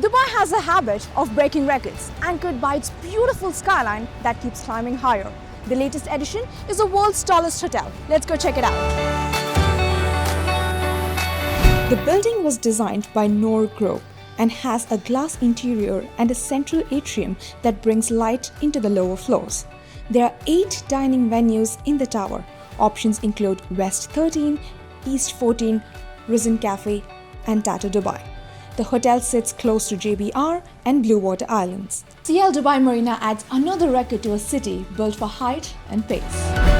Dubai has a habit of breaking records, anchored by its beautiful skyline that keeps climbing higher. The latest edition is the world's tallest hotel. Let's go check it out. The building was designed by Noor Group and has a glass interior and a central atrium that brings light into the lower floors. There are 8 dining venues in the tower. Options include West 13, East 14, Risen Cafe, and Tata Dubai. The hotel sits close to JBR and Blue Water Islands. Ciel Dubai Marina adds another record to a city built for height and pace.